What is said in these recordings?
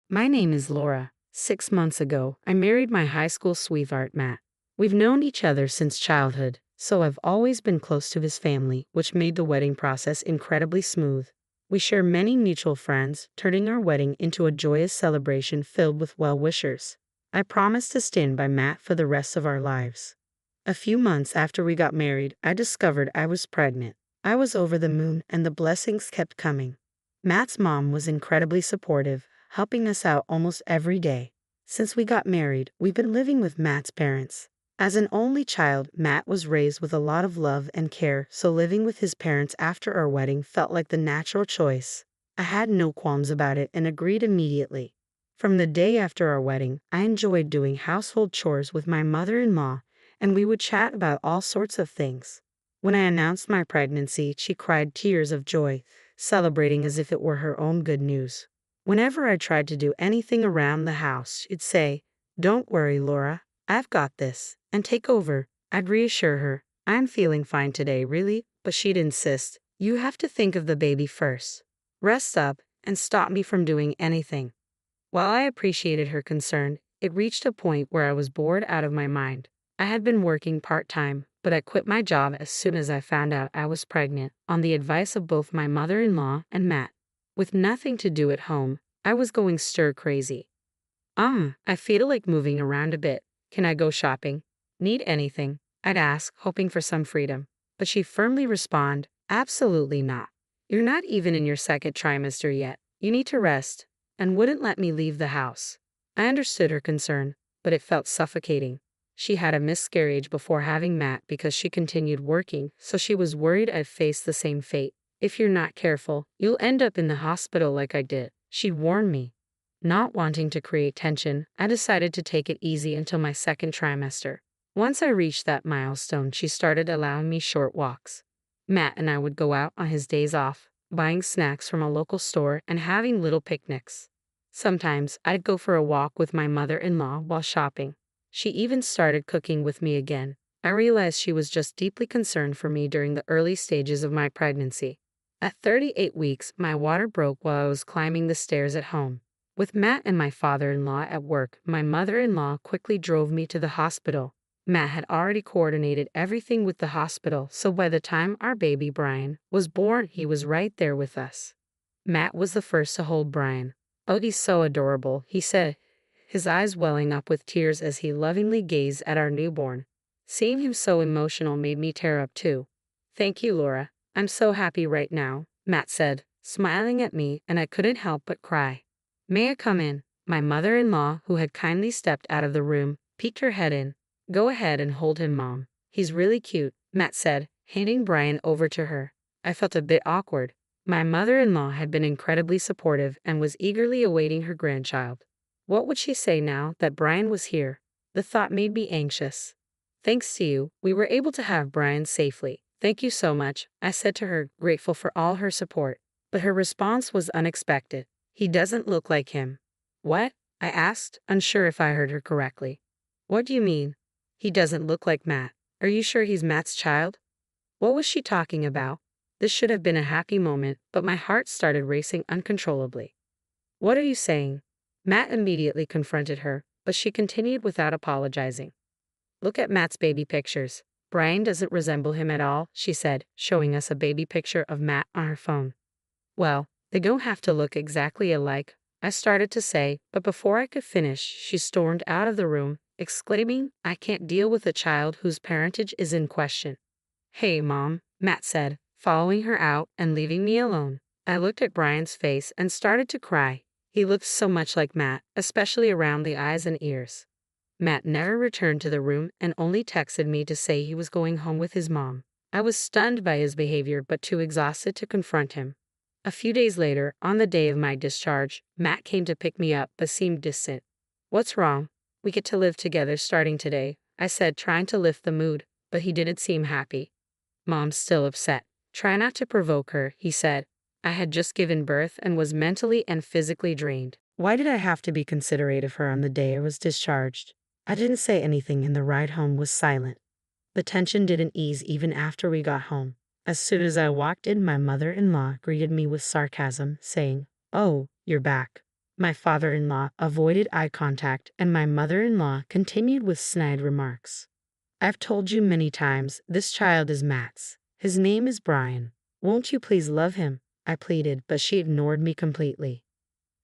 My name is Laura. 6 months ago, I married my high school sweetheart, Matt. We've known each other since childhood, so I've always been close to his family, which made the wedding process incredibly smooth. We share many mutual friends, turning our wedding into a joyous celebration filled with well-wishers. I promised to stand by Matt for the rest of our lives. A few months after we got married, I discovered I was pregnant. I was over the moon, and the blessings kept coming. Matt's mom was incredibly supportive, helping us out almost every day. Since we got married, we've been living with Matt's parents. As an only child, Matt was raised with a lot of love and care, so living with his parents after our wedding felt like the natural choice. I had no qualms about it and agreed immediately. From the day after our wedding, I enjoyed doing household chores with my mother-in-law, and we would chat about all sorts of things. When I announced my pregnancy, she cried tears of joy, celebrating as if it were her own good news. Whenever I tried to do anything around the house, she'd say, "Don't worry, Laura, I've got this," and take over. I'd reassure her, "I'm feeling fine today, really," but she'd insist, "You have to think of the baby first. Rest up," and stop me from doing anything. While I appreciated her concern, it reached a point where I was bored out of my mind. I had been working part-time, but I quit my job as soon as I found out I was pregnant, on the advice of both my mother-in-law and Matt. With nothing to do at home, I was going stir-crazy. I feel like moving around a bit. Can I go shopping? Need anything?" I'd ask, hoping for some freedom. But she'd firmly respond, "Absolutely not. You're not even in your second trimester yet. You need to rest," and wouldn't let me leave the house. I understood her concern, but it felt suffocating. She had a miscarriage before having Matt because she continued working, so she was worried I'd face the same fate. "If you're not careful, you'll end up in the hospital like I did," she warned me. Not wanting to create tension, I decided to take it easy until my second trimester. Once I reached that milestone, she started allowing me short walks. Matt and I would go out on his days off, buying snacks from a local store and having little picnics. Sometimes I'd go for a walk with my mother-in-law while shopping. She even started cooking with me again. I realized she was just deeply concerned for me during the early stages of my pregnancy. At 38 weeks, my water broke while I was climbing the stairs at home. With Matt and my father-in-law at work, my mother-in-law quickly drove me to the hospital. Matt had already coordinated everything with the hospital, so by the time our baby Brian was born, he was right there with us. Matt was the first to hold Brian. "Oh, he's so adorable," he said, his eyes welling up with tears as he lovingly gazed at our newborn. Seeing him so emotional made me tear up too. "Thank you, Laura. I'm so happy right now," Matt said, smiling at me, and I couldn't help but cry. "May I come in?" My mother-in-law, who had kindly stepped out of the room, peeked her head in. "Go ahead and hold him, Mom. He's really cute," Matt said, handing Brian over to her. I felt a bit awkward. My mother-in-law had been incredibly supportive and was eagerly awaiting her grandchild. What would she say now that Brian was here? The thought made me anxious. "Thanks to you, we were able to have Brian safely. Thank you so much," I said to her, grateful for all her support. But her response was unexpected. "He doesn't look like him." "What?" I asked, unsure if I heard her correctly. "What do you mean? He doesn't look like Matt. Are you sure he's Matt's child?" What was she talking about? This should have been a happy moment, but my heart started racing uncontrollably. "What are you saying?" Matt immediately confronted her, but she continued without apologizing. "Look at Matt's baby pictures. Brian doesn't resemble him at all," she said, showing us a baby picture of Matt on her phone. "Well, they don't have to look exactly alike," I started to say, but before I could finish, she stormed out of the room, exclaiming, "I can't deal with a child whose parentage is in question." "Hey, Mom," Matt said, following her out and leaving me alone. I looked at Brian's face and started to cry. He looked so much like Matt, especially around the eyes and ears. Matt never returned to the room and only texted me to say he was going home with his mom. I was stunned by his behavior but too exhausted to confront him. A few days later, on the day of my discharge, Matt came to pick me up but seemed distant. "What's wrong? We get to live together starting today," I said, trying to lift the mood, but he didn't seem happy. "Mom's still upset. Try not to provoke her," he said. I had just given birth and was mentally and physically drained. Why did I have to be considerate of her on the day I was discharged? I didn't say anything and the ride home was silent. The tension didn't ease even after we got home. As soon as I walked in, my mother-in-law greeted me with sarcasm, saying, "Oh, you're back. My father-in-law avoided eye contact, and my mother-in-law continued with snide remarks. I've told you many times, this child is Matt's. His name is Brian. Won't you please love him? I pleaded, but she ignored me completely.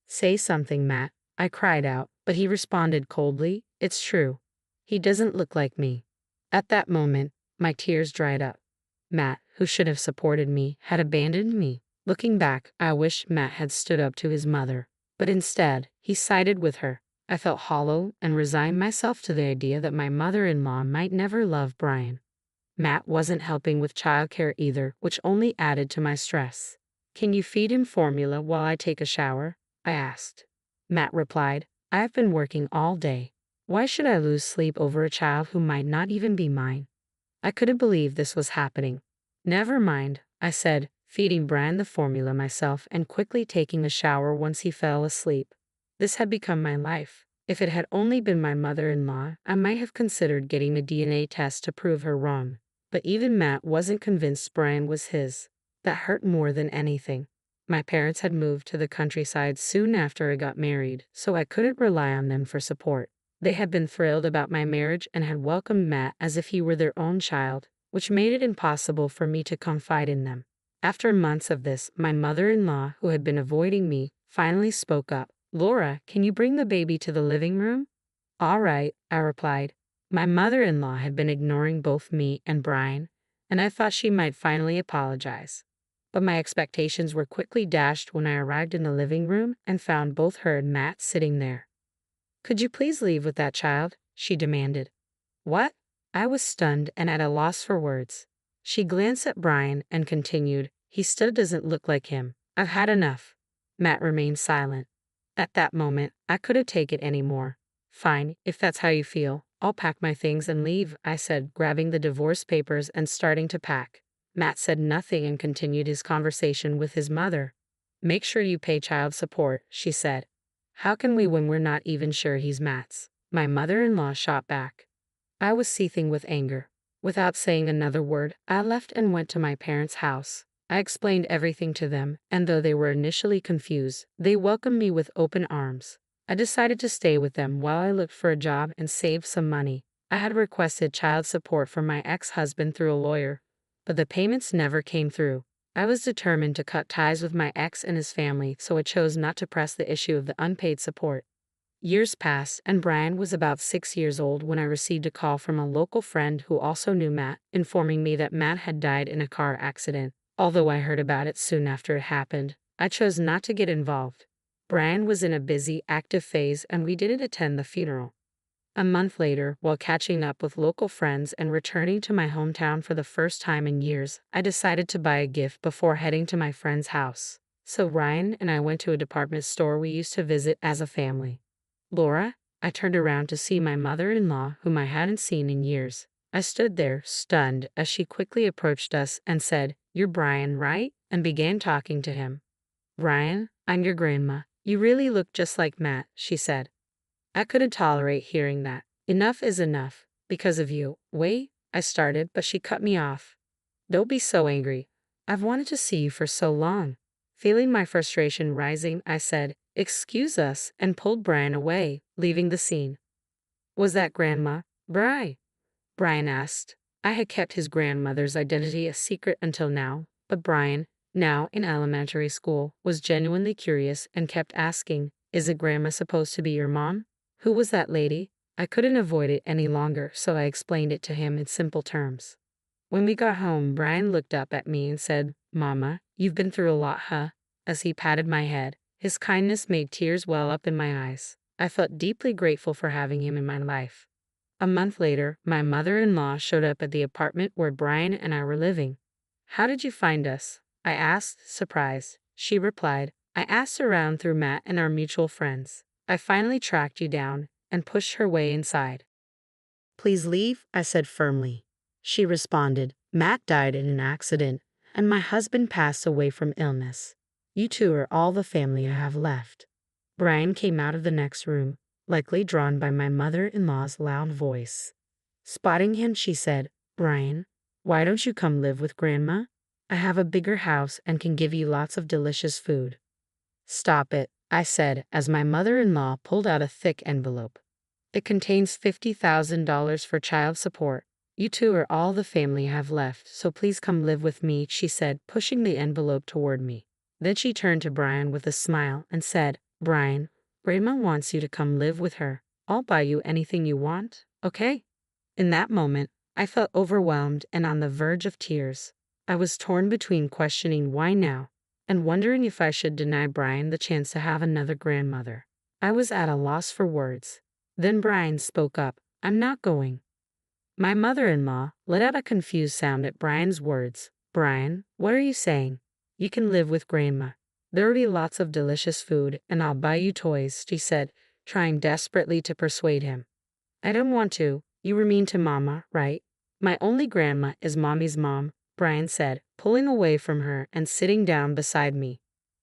Say something, Matt, I cried out, but he responded coldly, it's true. He doesn't look like me. At that moment, my tears dried up. Matt, who should have supported me, had abandoned me. Looking back, I wish Matt had stood up to his mother. But instead, he sided with her. I felt hollow and resigned myself to the idea that my mother-in-law might never love Brian. Matt wasn't helping with childcare either, which only added to my stress. Can you feed him formula while I take a shower? I asked. Matt replied, I've been working all day. Why should I lose sleep over a child who might not even be mine? I couldn't believe this was happening. Never mind, I said, feeding Brian the formula myself and quickly taking a shower once he fell asleep. This had become my life. If it had only been my mother-in-law, I might have considered getting a DNA test to prove her wrong. But even Matt wasn't convinced Brian was his. That hurt more than anything. My parents had moved to the countryside soon after I got married, so I couldn't rely on them for support. They had been thrilled about my marriage and had welcomed Matt as if he were their own child, which made it impossible for me to confide in them. After months of this, my mother-in-law, who had been avoiding me, finally spoke up. Laura, can you bring the baby to the living room? All right, I replied. My mother-in-law had been ignoring both me and Brian, and I thought she might finally apologize. But my expectations were quickly dashed when I arrived in the living room and found both her and Matt sitting there. Could you please leave with that child? She demanded. What? I was stunned and at a loss for words. She glanced at Brian and continued, he still doesn't look like him. I've had enough. Matt remained silent. At that moment, I couldn't take it anymore. Fine, if that's how you feel, I'll pack my things and leave, I said, grabbing the divorce papers and starting to pack. Matt said nothing and continued his conversation with his mother. Make sure you pay child support, she said. How can we when we're not even sure he's Matt's? My mother-in-law shot back. I was seething with anger. Without saying another word, I left and went to my parents' house. I explained everything to them, and though they were initially confused, they welcomed me with open arms. I decided to stay with them while I looked for a job and saved some money. I had requested child support from my ex-husband through a lawyer, but the payments never came through. I was determined to cut ties with my ex and his family, so I chose not to press the issue of the unpaid support. Years passed, and Brian was about 6 years old when I received a call from a local friend who also knew Matt, informing me that Matt had died in a car accident. Although I heard about it soon after it happened, I chose not to get involved. Brian was in a busy, active phase, and we didn't attend the funeral. A month later, while catching up with local friends and returning to my hometown for the first time in years, I decided to buy a gift before heading to my friend's house. So Ryan and I went to a department store we used to visit as a family. Laura, I turned around to see my mother-in-law, whom I hadn't seen in years. I stood there, stunned, as she quickly approached us and said, You're Brian, right? And began talking to him. Brian, I'm your grandma. You really look just like Matt, she said. I couldn't tolerate hearing that. Enough is enough. Because of you. Wait, I started, but she cut me off. Don't be so angry. I've wanted to see you for so long. Feeling my frustration rising, I said, Excuse us, and pulled Brian away, leaving the scene. Was that Grandma? Brian asked. I had kept his grandmother's identity a secret until now, but Brian, now in elementary school, was genuinely curious and kept asking, Is it Grandma supposed to be your mom? Who was that lady? I couldn't avoid it any longer, so I explained it to him in simple terms. When we got home, Brian looked up at me and said, Mama, you've been through a lot, huh? As he patted my head. His kindness made tears well up in my eyes. I felt deeply grateful for having him in my life. A month later, my mother-in-law showed up at the apartment where Brian and I were living. How did you find us? I asked, surprised. She replied, I asked around through Matt and our mutual friends. I finally tracked you down and pushed her way inside. Please leave, I said firmly. She responded, Matt died in an accident, and my husband passed away from illness. You two are all the family I have left. Brian came out of the next room, likely drawn by my mother-in-law's loud voice. Spotting him, she said, Brian, why don't you come live with Grandma? I have a bigger house and can give you lots of delicious food. Stop it, I said as my mother-in-law pulled out a thick envelope. It contains $50,000 for child support. You two are all the family I have left, so please come live with me, she said, pushing the envelope toward me. Then she turned to Brian with a smile and said, Brian, Grandma wants you to come live with her. I'll buy you anything you want, okay? In that moment, I felt overwhelmed and on the verge of tears. I was torn between questioning why now and wondering if I should deny Brian the chance to have another grandmother. I was at a loss for words. Then Brian spoke up. I'm not going. My mother-in-law let out a confused sound at Brian's words. Brian, what are you saying? You can live with Grandma. There'll be lots of delicious food, and I'll buy you toys, she said, trying desperately to persuade him. I don't want to. You were mean to Mama, right? My only grandma is Mommy's mom, Brian said, pulling away from her and sitting down beside me.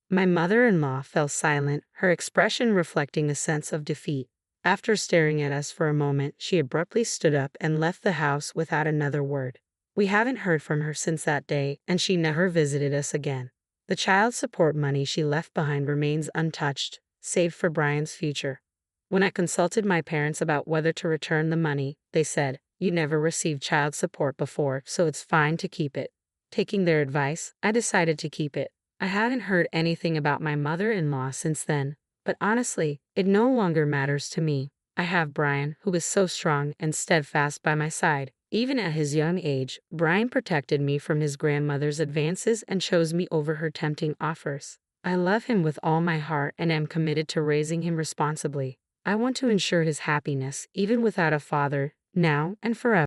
My mother-in-law fell silent, her expression reflecting a sense of defeat. After staring at us for a moment, she abruptly stood up and left the house without another word. We haven't heard from her since that day, and she never visited us again. The child support money she left behind remains untouched, saved for Brian's future. When I consulted my parents about whether to return the money, they said, you never received child support before, so it's fine to keep it. Taking their advice, I decided to keep it. I hadn't heard anything about my mother-in-law since then, but honestly, it no longer matters to me. I have Brian, who is so strong and steadfast by my side. Even at his young age, Brian protected me from his grandmother's advances and chose me over her tempting offers. I love him with all my heart and am committed to raising him responsibly. I want to ensure his happiness, even without a father, now and forever.